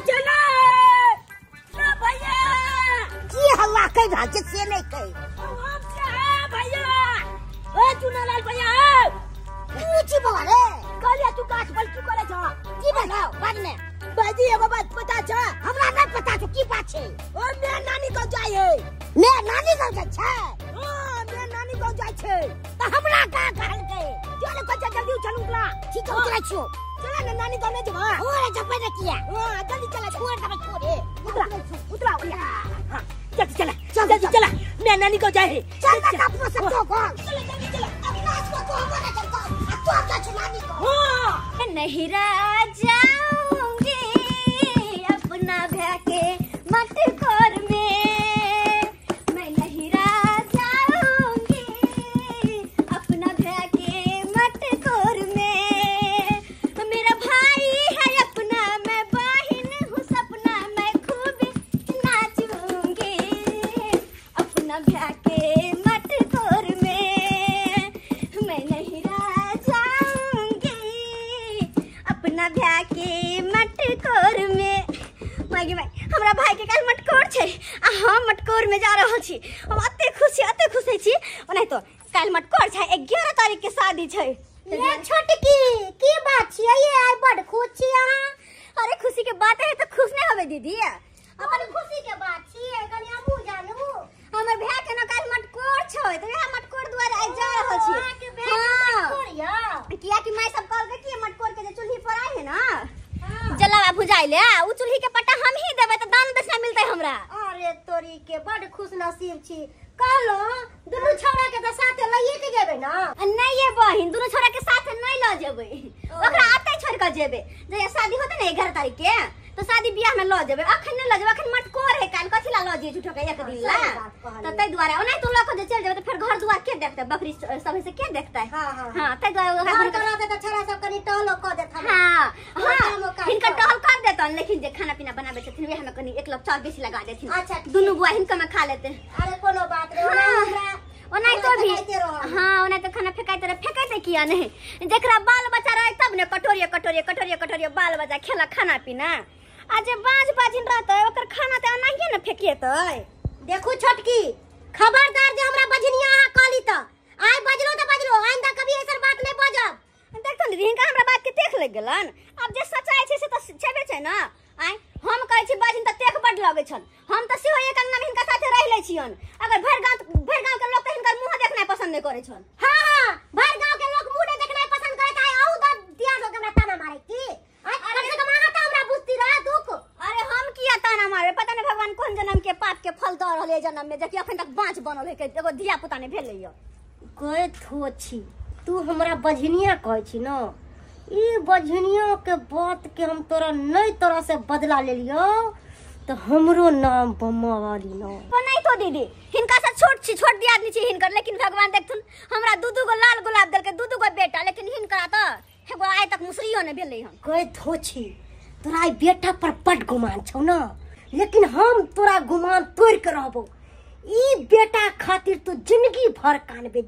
चला ना भैया की हल्ला कह रहा है से नहीं कह भैया ओ चुनालाल भैया ऊंची बोल रे कलिया तू गाछ बल की करे छ की बनाओ बाद में बाजी एगो बात पता छ हमरा नहीं पता छ की बात छै ओ मैं नानी को जाय है मैं नानी को जाय छै हां मैं नानी को जाय छै त हमरा का कहल के चल को जल्दी चलूला ठीक हो चला छियो चला ना नानी को नहीं जबा ओरे जब ने किया हां जल्दी चला छोड़ दे छोड़ उतरा हां चल जल्दी चला मैं नानी को जाय है चल ना अपना सब को चल जल्दी चला अपना को तो हमारा चलता तो क्या नानी को हां नहीं रह जाऊंगी अपना भैया के मटकोर में मैं नहीं रह जाऊंगी अपना भैया के मटकोर में मेरा भाई है अपना मैं बहन हूँ सपना मैं खूब नाचूंगी अपना भैया के मटकोर में मैं नहीं रह जाऊंगी अपना भैया के मटकोर में मागी भाई हमरा भाई के काल मटकोर छै आ हम मटकोर में जा रहल छी हम अते खुशी छी ओनै तो काल मटकोर छै 11 तारीख के शादी छै ये छोटकी की बात छै ये आइ बड़ खुश छी अहाँ अरे खुशी के बात है तो खुश नहीं होबे दीदी अपन खुशी के बात छी कनी हमहु जानू हमर भैया के न काल मटकोर छै तो यह मटकोर द्वारा आइ जा रहल छी मटकोर या किया कि मैं सब कहल के मटकोर के जे चूल्ही पर आए है ना जलावा भुजाई ले उ चूल्ही के पट्टा हम ही देबे त दान दक्षिणा मिलते हमरा अरे तोरी के बड़ खुश नसीब छी कहलो दुनु छौड़ा के त साथे लइए के जेबे ना नहीं ये बहिन दुनु छोरा के साथ नहीं ल जेबे ओकरा आते छोड़ के जेबे जे शादी होते ना 11 तारीख के तो शादी बियाह में ल जेबे अखन नहीं ल जेबे अखन मटकोर है काल कथि ला ल जे झूठो के एक दिन ला त तै द्वारा ओनै तो लख जे चल जेबे त फिर घर दुआर के देखते बकरी सब से के देखता है हां तै घर करा दे त छोरा सब कनी टहलो क देत हां इनका टहल कर देतन लेकिन जे खाना पीना बनाबे छथिन वे हमें कनी 1 लोग चावल बेसी लगा देथिन अच्छा दुनु बुआ हिनका में खा लेते अरे कोनो बात रे ओनै तो भी हां ओनै तो खाना फेकाइते किया नहीं जेकरा बाल बच्चा रहे तब ने कटोरी बाल बच्चा खेला खाना पीना आज बाज बाजिन रहते ओकर खाना त नहीं न फेकिएतै देखू छोटकी खबरदार जे हमरा बजनिया कहली त आइ बजलो आइंदा कभी ऐसन बात नहीं बजब देखत दीदी हिनका हमरा बात के देख लग गेलन अब जे सच्चाई छै से त छेबे छै न आइ हम कहै छी बाजिन त देख बड लगै छन हम त सेहो एक अंगना में हिनका साथे रह ले छियन अगर भर गांव के लोग त हिनकर मुंह देखनाइ पसंद नहीं करे छन हां भर गांव के लोग मुंह देखनाइ पसंद करत है आउ द दिया लोग हमरा ताना मारे की अरे से कमा त हमरा बुझती रह दुख अरे हम किया ताना मारे पता नहीं भगवान कोन जन्म के पाप के फल द रहले जन्म में जकि अखन तक बाँच बनल है के एगो धिया पुता ने भेलै य कहे थो छी तू हमरा बजनिया कहै छी न ई बजनिया के बात के हम तोरा नहीं तरह से बदला ले लियो तो हमरो नाम बम्मा वाली न नहीं तो दीदी हिनका से छोट दियादनी छी हिनकर लेकिन भगवान देखथुन हमरा दू गो लाल गुलाब देल के दू गो बेटा लेकिन हिनकर त एगो आइ तक मुसरियो ने भेलै हम कहे थो छी तोरा बेटा पर बड गुमान छौ न लेकिन हम तोरा गुमान तोड़ के रहबो ई बेटा खातिर तू जिंदगी भर कानबे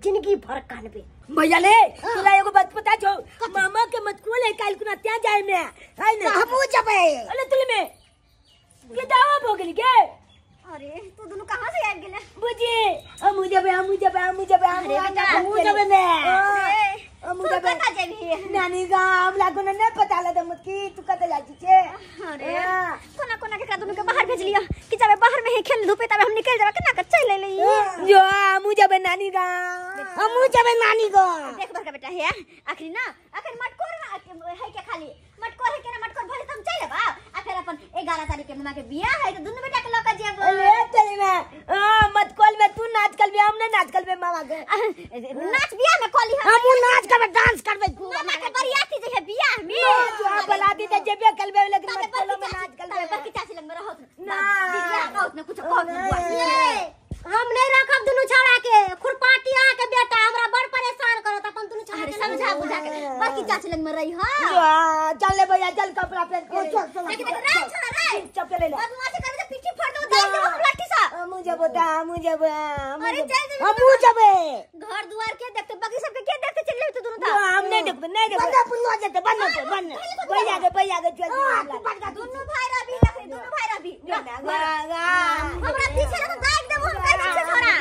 भैया ले तोरा एगो बात पता छौ मामा के मत खोले काल कुना त्या जाय में है न हमहु जबे अरे तुल में के दावा हो गेली के अरे तू दोनों कहां से आ गेले बुझी हम जबे ने तू कता जेबी नानी गाम लागो न पता ल दम की तू कता जाजी छे अरे कोना के दोनों के बाहर भेज लिया कि जबे बाहर में ही खेल धूपे तबे हम निकल जाबे केना के चल ले जो हम जबे नानी गाम देख बड़का बेटा है आखिर ना अखन मटकोर है के खाली मटकोर है के ना मटकोर भले तुम चल बा आ फिर अपन 11 तारीख के मम्मा के बियाह है तो दोनों बेटा के लका जेब ले चले में मत कॉल में तू नाच कल हम ना नाच कल मामा के नाच बियाह में कॉली हम नाच करबे डांस करबे मामा के बरियाती जे है बियाह में जो बलाती त जेबे कलबे लेकिन मत कॉल में नाच कल बड़की चाची लग में रहत ना बियाह कहत न कुछ कहत हम नहीं रखब दुनु छौड़ा के खुरपाटिया के बेटा हमरा बड़ परेशान करत अपन दुनु छौड़ा के समझा बुझा के बड़की चाची लग में रही चल ले भैया चल कपड़ा पहन के चल लेकिन राय छोड़ा राय चप्पल ले ले बदमाशी करे तो पीठी फाड़ दो दे दो लट्टी सा मुझे बता अरे चल हम जबे घर दुआर के देखते बाकी सब के देखते चल तो दोनों था हम नहीं देखबे बंदा पुन्नो जेते बन भैया के चल दोनों भाई रवि हमरा पीछे ना दाग देबो हम कह दै छोरा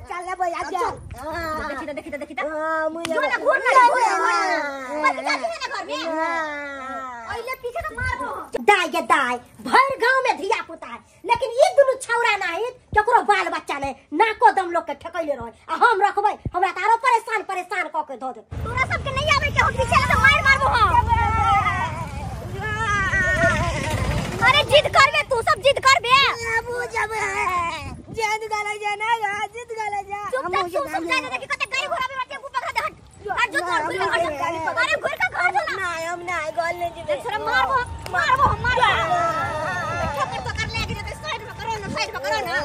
चल ले भैया चल देखी तो मुझे ना घूर ना मत जाती है ना घर में ओइले पीछे तो मारबो दाई भर गांव में धिया पुता है लेकिन ये दुनु छौरा नाही केकरो बाल बच्चा ने नाको दम लोग के ठकैले रहे आ हम रखबै हमरा तारो परेशान क के धो दे तोरा सब के नहीं आवे के हम पीछे से मारबो हम अरे जिद करबे तू सब जिद करबे बाबू जब जिद गले जाना जिद गले जा चुप जाने देखि कते गाड़ी घोड़ा में टेम्पू पकड़ा दे हट जो तोर अरे घोड़ का घर जो ना हम ना गल नहीं जीबे छोरा मारबो ठोकर तो कर ले के साइड में करो ना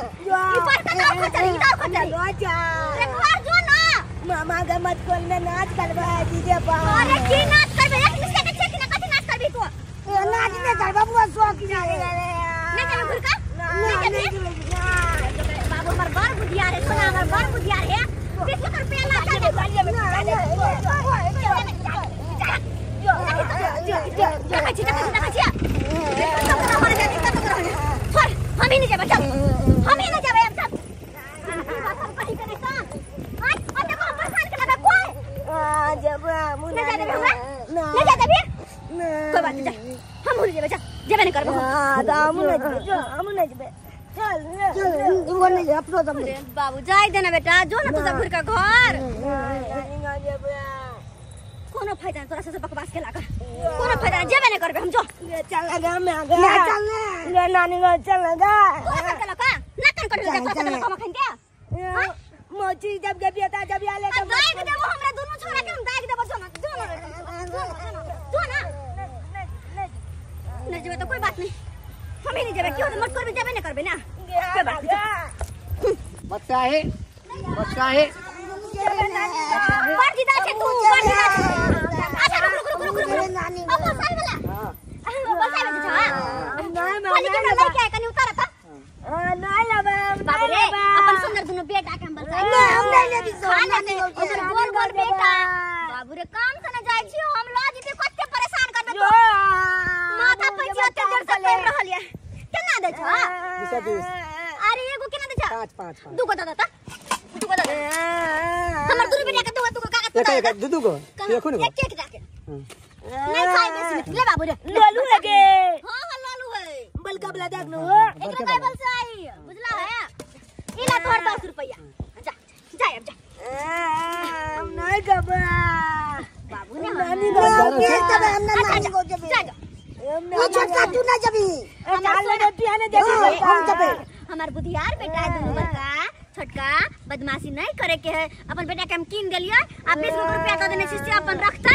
ऊपर का नाम खचर इधर खचर जा अरे घर जो ना मामा के मत खोल में नाच करबा जीजे पा अरे की नाच करबे एक मिनट के चेक ना कथि नाच करबी तू नाच में करबा बुआ शौक जाने नहीं जाबे घर का नहीं जाबे बाबू हमर बार बुधिया रे सोना हमर बार बुधिया रे 20 रुपया ना चल हम ही नहीं जाबे चल हम ही नहीं जाबे हम चल कहीं करे काम आज देखो परेशान के लगे कोई जब नहीं जाते भी कोई बात नहीं हम भूल जाबे चल जेबे नहीं करबो हम नहीं जेबे चल वो नहीं अपनो दम बाबू जाई देना बेटा जो ना तू सब घर का घर कोनो फायदा तोरा से बकवास के लागा कोनो फायदा जेबे नहीं करबे हम जो चल लगा मैं आ गया चल ले नानी को चल लगा तोरा के लगा ना कान कर दे तोरा से कम खाइन के मोची जब बेटा जब आले तो दाग देबो हमरा दोनों छोरा के हम दाग देबो जो ना नहीं जेबे तो कोई बात नहीं हम ही नहीं जेबे क्यों मत करबे जेबे नहीं करबे ना कोई बात नहीं बच्चा है पर दीदा छे तू पर दीदा अच्छा रुक नानी अब बसाई वाला बसाई वाला नहीं खाली के नहीं क्या कनी उतारा था नहीं लबे बाबू रे अपन सुंदर दुनु बेटा के हम बसाई नहीं हम नहीं लेबी खाना दे उधर गोल गोल बेटा बाबू रे काम से न जाय छी हम ला जीते कते परेशान करबे तो माथा पे जते देर से कर रहल है केना दे छ अरे एगो केना दे छ 5 दुगो दादा दुगो दादा हमर दुनु बेटा के दुगो कागज एक दूधू को देखो ना एक जाके नहीं खाई बेसी ले बाबू रे लालू लगे हां लालू है बलका बला देख लो एक काय बल से आई बुझला है इला तोड़ 10 रुपया जा जा अब जा नहीं कबा बाबू ने नानी को के तब हम नानी को जबे जा वो छोटा तू ना जबी चाल ले तू आने देखो हम जबे हमार बुधियार बेटा है दुनु बड़का छोटका बदमाशी नहीं करे के है अपन बेटा के हम कीन गेलिए आ 20 रुपया तो देने से अपन रखता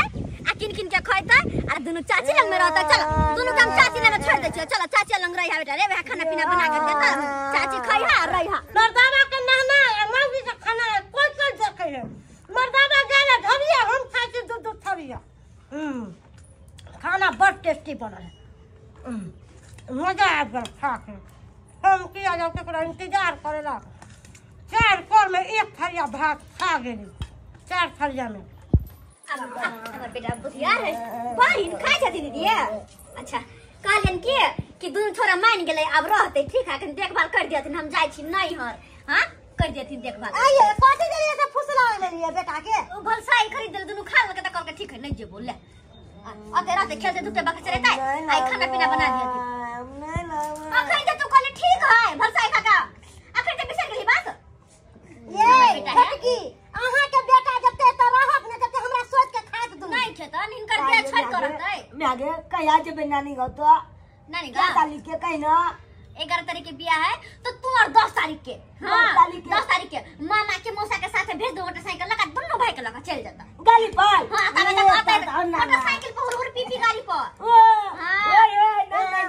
आ किन के खैता आ दुनु चाची लंग में रहता चलो दुनु काम चाची लंग छोड़ दे चलो चाची लंग रही है बेटा रे वह खाना पीना बना के देता चाची खई है रही है मर्दाना के नहना मौगी से खाना कोई देखे है मर्दाना गाले धरिया हम खाए के दूध थरिया खाना बहुत टेस्टी बना है मजा आ गया खा के हम किया जाओ केकरा इंतजार करेला 4 कोर में 1 थरिया भात खा गेली 4 थरिया में हमर बेटा बुधियार है बहिन खाई छथि दीदी अच्छा कहलन कि दुनु छोरा मान गेलै अब रहते ठीक है कन देखभाल कर दियथिन हम जाय छी नहीं हर हां कर दियथिन देखभाल आइए कथि देलिए से फुसला लेलिए बेटा के ओ भलसाई खरीद दे दुनु खा के त कहल के ठीक है नहीं जे बोल ले अब तेरा से खेल से दुते बक चलेता है आई खाना पीना बना दियथिन नहीं अखन जे तू कहले ठीक है भलसाई खाका अखन ते बिसर गेली बात ये फटकी आहा के बेटा जते त रहत न जते हमरा सोच के खात दू नहीं खेतन हिनकर बियाह छड़ करतै नागे कहिया जे नानी गो तो नानी क्या गा ताली के कहिना 11 तारीख के बियाह है तो तू और 10 तारीख के हां 10 तारीख के मामा के मौसा के साथ भेज दो मोटरसाइकिल लगा दोनों भाई के लगा चल जाता गाली पर हां तब तक आता मोटरसाइकिल पर हुर पीपी गाड़ी पर ओ हां ओए नहीं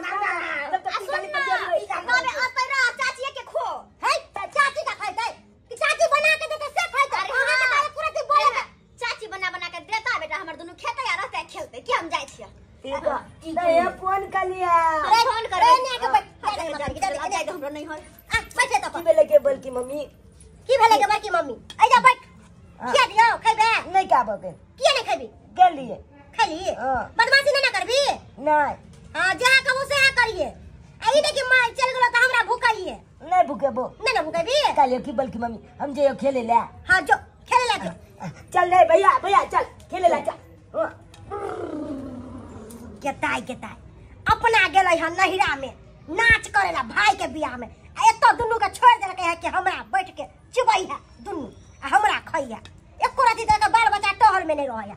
तब तक गाली पर तबे आता रहा चाची के खो है चाची का खाई दे कि चाची बना के देते से खाई अरे अरे हाँ। के पूरा दिन बोलेगा चाची बना के देता बेटा हमर दोनों खेते या रहते खेलते कि हम जाय छियै ये फोन कर लिया अरे फोन कर ने के जाय हमरो नहीं हो आ बैठे तो की भेले के बोल की मम्मी की भेले के बाकी मम्मी आ जा बैठ किया दियो खैबे नहीं क्या बोके किया नहीं खैबी के लिए खाली हां बदमाशी ना करबी नहीं हां जहां कहू से करिए आई देखि मां चल गेलो त हमरा भूखाइए नहीं भूखेबो ना भूखाबी कालियो की बल्कि मम्मी हम जे खेले ले हां जो खेले ला जो चल रे भैया भैया चल खेले ला चल केताई अपना गेलै ह नहिरा में नाच करेला भाई के बियाह में एतो दुनु के छोड़ देलकै है कि हमरा बैठ के चुबई है दुनु हमरा खइया एको राती तक बाल बच्चा टहल में नहीं रहया